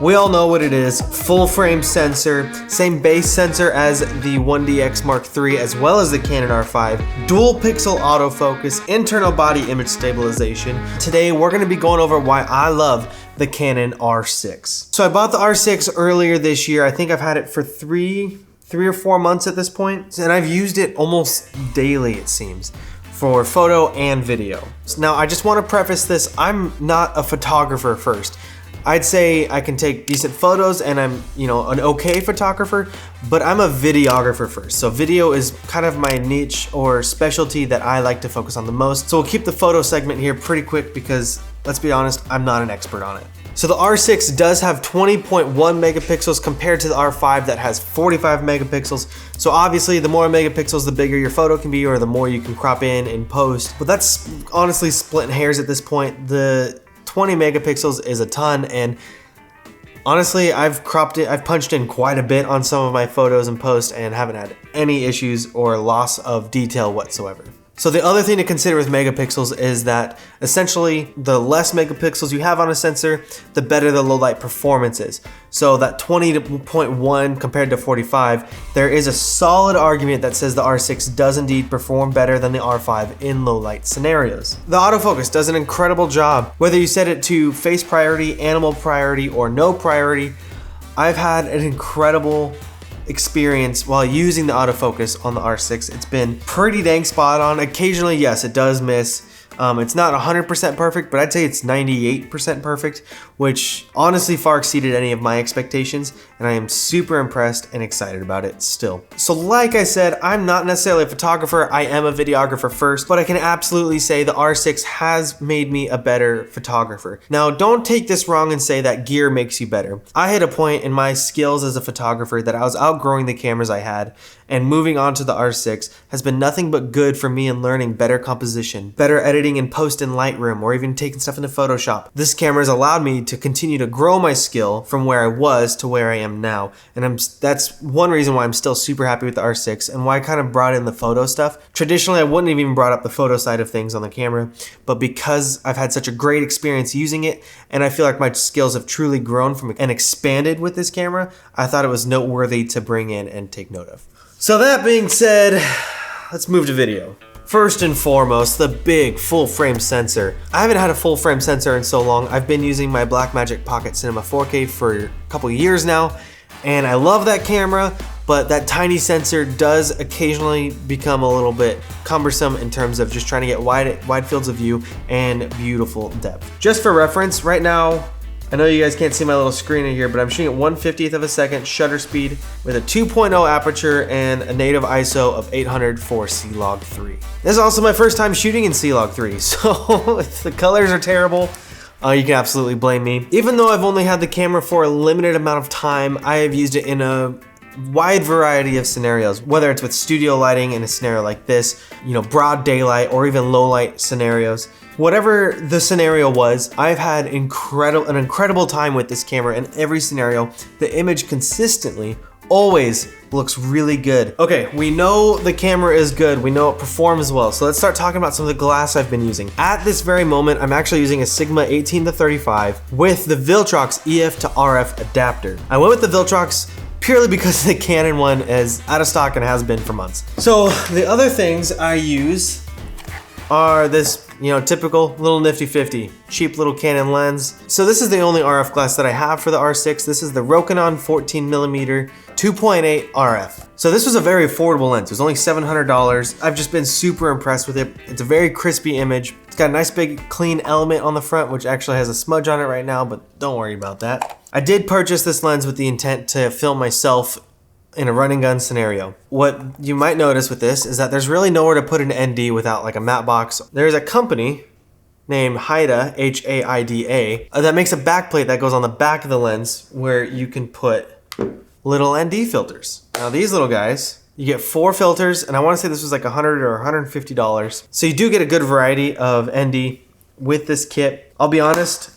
We all know what it is. Full frame sensor, same base sensor as the 1DX Mark III as well as the Canon R5, dual pixel autofocus, internal body image stabilization. Today we're going to be going over why I love the Canon R6. So I bought the R6 earlier this year. I think I've had it for three or 4 months at this point, and I've used it almost daily, it seems, for photo and video. So now I just want to preface this, I'm not a photographer first. I'd say I can take decent photos and I'm, an okay photographer, but I'm a videographer first. So video is kind of my niche or specialty that I like to focus on the most. So we'll keep the photo segment here pretty quick because, let's be honest, I'm not an expert on it. So the R6 does have 20.1 megapixels compared to the R5 that has 45 megapixels. So obviously the more megapixels, the bigger your photo can be or the more you can crop in post. But that's honestly splitting hairs at this point. The 20 megapixels is a ton, and honestly, I've punched in quite a bit on some of my photos and posts and haven't had any issues or loss of detail whatsoever. So the other thing to consider with megapixels is that essentially the less megapixels you have on a sensor, the better the low light performance is. So that 20.1 compared to 45, there is a solid argument that says the R6 does indeed perform better than the R5 in low light scenarios. The autofocus does an incredible job. Whether you set it to face priority, animal priority, or no priority, I've had an incredible experience while using the autofocus on the R6. It's been pretty dang spot on. Occasionally, yes, it does miss. It's not 100% perfect, but I'd say it's 98% perfect, which honestly far exceeded any of my expectations, and I am super impressed and excited about it still. So like I said, I'm not necessarily a photographer, I am a videographer first, but I can absolutely say the R6 has made me a better photographer. Now, don't take this wrong and say that gear makes you better. I hit a point in my skills as a photographer that I was outgrowing the cameras I had, and moving on to the R6 has been nothing but good for me in learning better composition, better editing in post in Lightroom, or even taking stuff into Photoshop. This camera has allowed me to continue to grow my skill from where I was to where I am now. And that's one reason why I'm still super happy with the R6 and why I kind of brought in the photo stuff. Traditionally, I wouldn't have even brought up the photo side of things on the camera, but because I've had such a great experience using it, and I feel like my skills have truly grown from and expanded with this camera, I thought it was noteworthy to bring in and take note of. So that being said, let's move to video. First and foremost, the big full frame sensor. I haven't had a full frame sensor in so long. I've been using my Blackmagic Pocket Cinema 4K for a couple years now, and I love that camera, but that tiny sensor does occasionally become a little bit cumbersome in terms of just trying to get wide fields of view and beautiful depth. Just for reference, right now, I know you guys can't see my little screen in here, but I'm shooting at 1/50th of a second shutter speed with a 2.0 aperture and a native ISO of 800 for C-Log 3. This is also my first time shooting in C-Log 3, so if the colors are terrible, you can absolutely blame me. Even though I've only had the camera for a limited amount of time, I have used it in a wide variety of scenarios, whether it's with studio lighting in a scenario like this, broad daylight, or even low light scenarios. Whatever the scenario was, I've had an incredible time with this camera in every scenario. The image consistently always looks really good. Okay, we know the camera is good. We know it performs well. So let's start talking about some of the glass I've been using. At this very moment, I'm actually using a Sigma 18-35 with the Viltrox EF to RF adapter. I went with the Viltrox purely because the Canon one is out of stock and has been for months. So the other things I use are this, typical little nifty 50, cheap little Canon lens. So this is the only RF glass that I have for the R6. This is the Rokinon 14mm 2.8 RF. So this was a very affordable lens. It was only $700. I've just been super impressed with it. It's a very crispy image. It's got a nice big clean element on the front, which actually has a smudge on it right now, but don't worry about that. I did purchase this lens with the intent to film myself in a run and gun scenario. What you might notice with this is that there's really nowhere to put an ND without like a matte box. There's a company named Haida, H-A-I-D-A, that makes a backplate that goes on the back of the lens where you can put little ND filters. Now these little guys, you get 4 filters, and I want to say this was like $100 or $150. So you do get a good variety of ND with this kit. I'll be honest,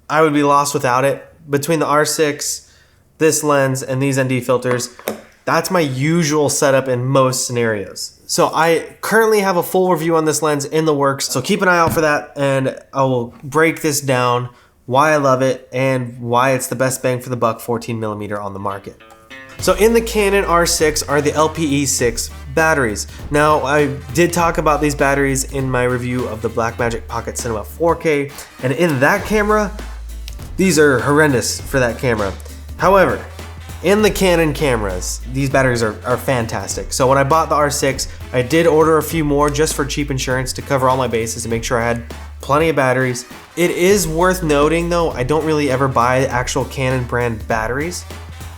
I would be lost without it. Between the R6, this lens, and these ND filters, that's my usual setup in most scenarios. So I currently have a full review on this lens in the works, so keep an eye out for that, and I will break this down why I love it, and why it's the best bang for the buck 14mm on the market. So in the Canon R6 are the LPE6 batteries. Now, I did talk about these batteries in my review of the Blackmagic Pocket Cinema 4K, and in that camera, these are horrendous for that camera. However, in the Canon cameras, these batteries are fantastic. So when I bought the R6, I did order a few more just for cheap insurance to cover all my bases and make sure I had plenty of batteries. It is worth noting though, I don't really ever buy actual Canon brand batteries.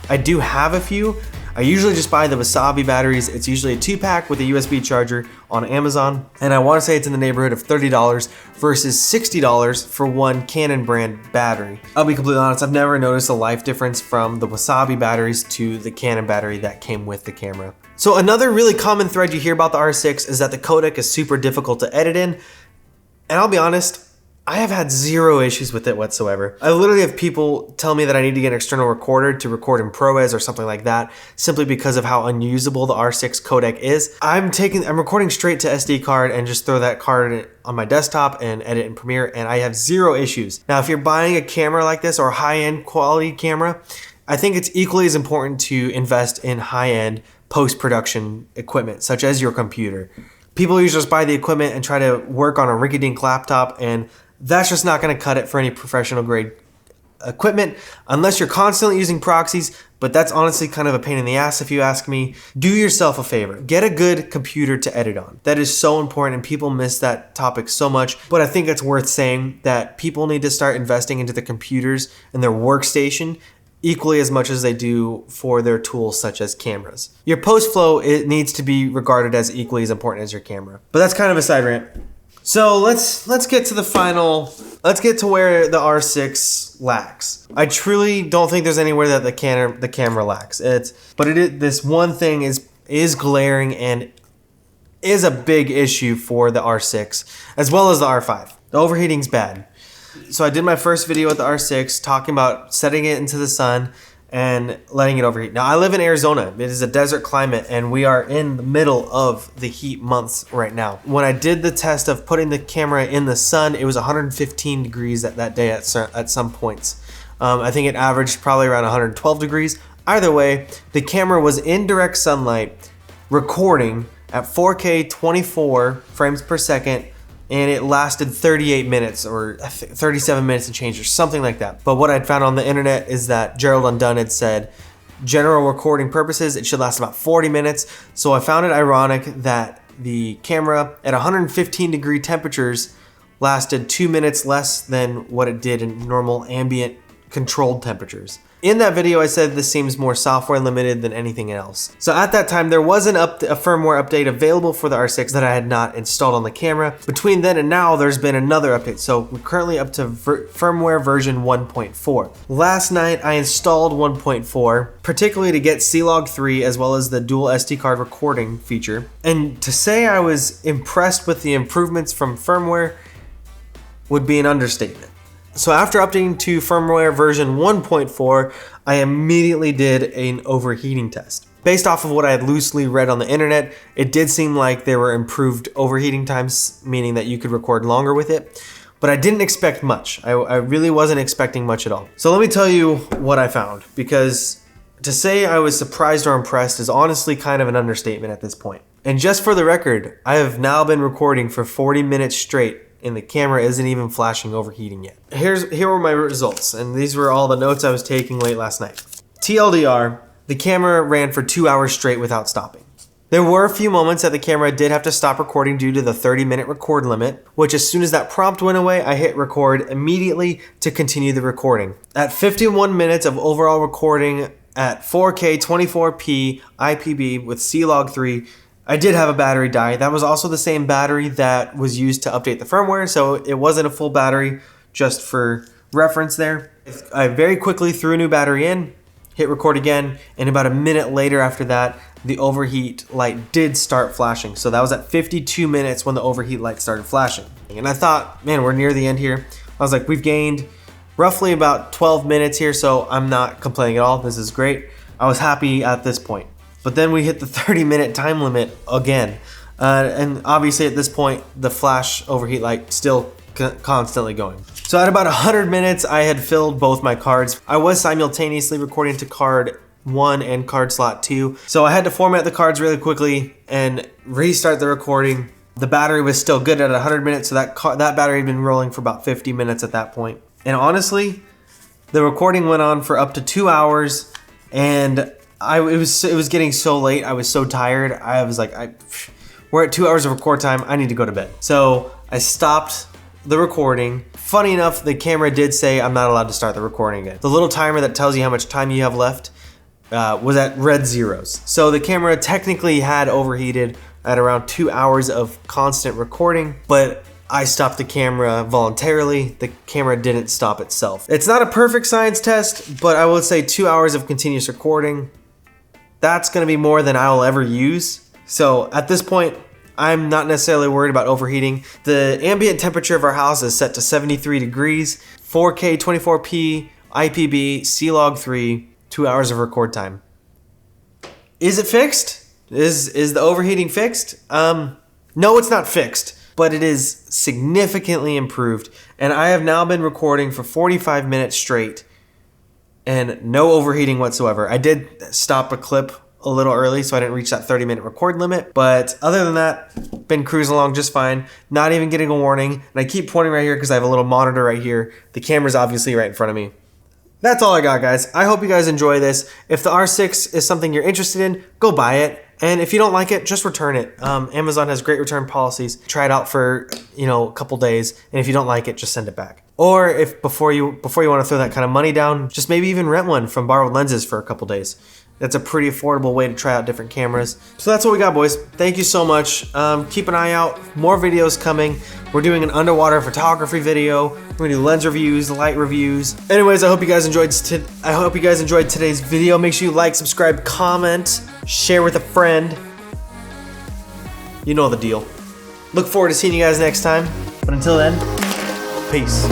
I do have a few. I usually just buy the Wasabi batteries. It's usually a 2-pack with a USB charger on Amazon. And I want to say it's in the neighborhood of $30 versus $60 for one Canon brand battery. I'll be completely honest, I've never noticed a life difference from the Wasabi batteries to the Canon battery that came with the camera. So another really common thread you hear about the R6 is that the codec is super difficult to edit in. And I'll be honest, I have had zero issues with it whatsoever. I literally have people tell me that I need to get an external recorder to record in ProRes or something like that, simply because of how unusable the R6 codec is. I'm recording straight to SD card and just throw that card on my desktop and edit in Premiere, and I have zero issues. Now, if you're buying a camera like this or a high-end quality camera, I think it's equally as important to invest in high-end post-production equipment, such as your computer. People usually just buy the equipment and try to work on a rinky-dink laptop, and that's just not going to cut it for any professional grade equipment unless you're constantly using proxies, but that's honestly kind of a pain in the ass if you ask me. Do yourself a favor. Get a good computer to edit on. That is so important and people miss that topic so much, but I think it's worth saying that people need to start investing into the computers and their workstation equally as much as they do for their tools such as cameras. Your post flow, it needs to be regarded as equally as important as your camera. But that's kind of a side rant. So let's get to the final, let's get to where the R6 lacks. I truly don't think there's anywhere that the camera lacks. This one thing is glaring and is a big issue for the R6 as well as the R5. The overheating's bad. So I did my first video with the R6 talking about setting it into the sun and letting it overheat. Now I live in Arizona. It is a desert climate and we are in the middle of the heat months right now. When I did the test of putting the camera in the sun, it was 115 degrees that day at some points. I think it averaged probably around 112 degrees. Either way, the camera was in direct sunlight recording at 4K 24 frames per second, and it lasted 38 minutes or 37 minutes and change or something like that. But what I'd found on the internet is that Gerald Undone had said, general recording purposes, it should last about 40 minutes. So I found it ironic that the camera at 115 degree temperatures lasted 2 minutes less than what it did in normal ambient controlled temperatures. In that video, I said this seems more software limited than anything else. So at that time, there was a firmware update available for the R6 that I had not installed on the camera. Between then and now, there's been another update. So we're currently up to firmware version 1.4. Last night, I installed 1.4, particularly to get C-Log 3 as well as the dual SD card recording feature. And to say I was impressed with the improvements from firmware would be an understatement. So after updating to firmware version 1.4, I immediately did an overheating test. Based off of what I had loosely read on the internet, it did seem like there were improved overheating times, meaning that you could record longer with it, but I didn't expect much. I really wasn't expecting much at all. So let me tell you what I found, because to say I was surprised or impressed is honestly kind of an understatement at this point. And just for the record, I have now been recording for 40 minutes straight and the camera isn't even flashing overheating yet. Here were my results, and these were all the notes I was taking late last night. TLDR, the camera ran for 2 hours straight without stopping. There were a few moments that the camera did have to stop recording due to the 30-minute record limit, which as soon as that prompt went away, I hit record immediately to continue the recording. At 51 minutes of overall recording at 4K 24p IPB with C-Log 3, I did have a battery die. That was also the same battery that was used to update the firmware, so it wasn't a full battery, just for reference there. I very quickly threw a new battery in, hit record again, and about a minute later after that, the overheat light did start flashing. So that was at 52 minutes when the overheat light started flashing. And I thought, man, we're near the end here. I was like, we've gained roughly about 12 minutes here, so I'm not complaining at all. This is great. I was happy at this point. But then we hit the 30-minute time limit again. And obviously at this point, the flash overheat light still constantly going. So at about 100 minutes, I had filled both my cards. I was simultaneously recording to card 1 and card slot 2. So I had to format the cards really quickly and restart the recording. The battery was still good at 100 minutes, so that battery had been rolling for about 50 minutes at that point. And honestly, the recording went on for up to 2 hours, and it was getting so late. I was so tired. I was like, we're at 2 hours of record time. I need to go to bed. So I stopped the recording. Funny enough, the camera did say I'm not allowed to start the recording again. The little timer that tells you how much time you have left was at red zeros. So the camera technically had overheated at around 2 hours of constant recording, but I stopped the camera voluntarily. The camera didn't stop itself. It's not a perfect science test, but I would say 2 hours of continuous recording, that's gonna be more than I'll ever use. So at this point, I'm not necessarily worried about overheating. The ambient temperature of our house is set to 73 degrees, 4K 24p, IPB, C-Log 3, 2 hours of record time. Is it fixed? Is the overheating fixed? No, it's not fixed, but it is significantly improved. And I have now been recording for 45 minutes straight and no overheating whatsoever. I did stop a clip a little early, so I didn't reach that 30-minute record limit. But other than that, been cruising along just fine. Not even getting a warning. And I keep pointing right here because I have a little monitor right here. The camera's obviously right in front of me. That's all I got, guys. I hope you guys enjoy this. If the R6 is something you're interested in, go buy it. And if you don't like it, just return it. Amazon has great return policies. Try it out for, a couple days. And if you don't like it, just send it back. Or if before you want to throw that kind of money down, just maybe even rent one from Borrowed Lenses for a couple days. That's a pretty affordable way to try out different cameras. So that's what we got, boys. Thank you so much. Keep an eye out. More videos coming. We're doing an underwater photography video. We're gonna do lens reviews, light reviews. Anyways, I hope you guys enjoyed today's video. Make sure you like, subscribe, comment, share with a friend. You know the deal. Look forward to seeing you guys next time. But until then, peace.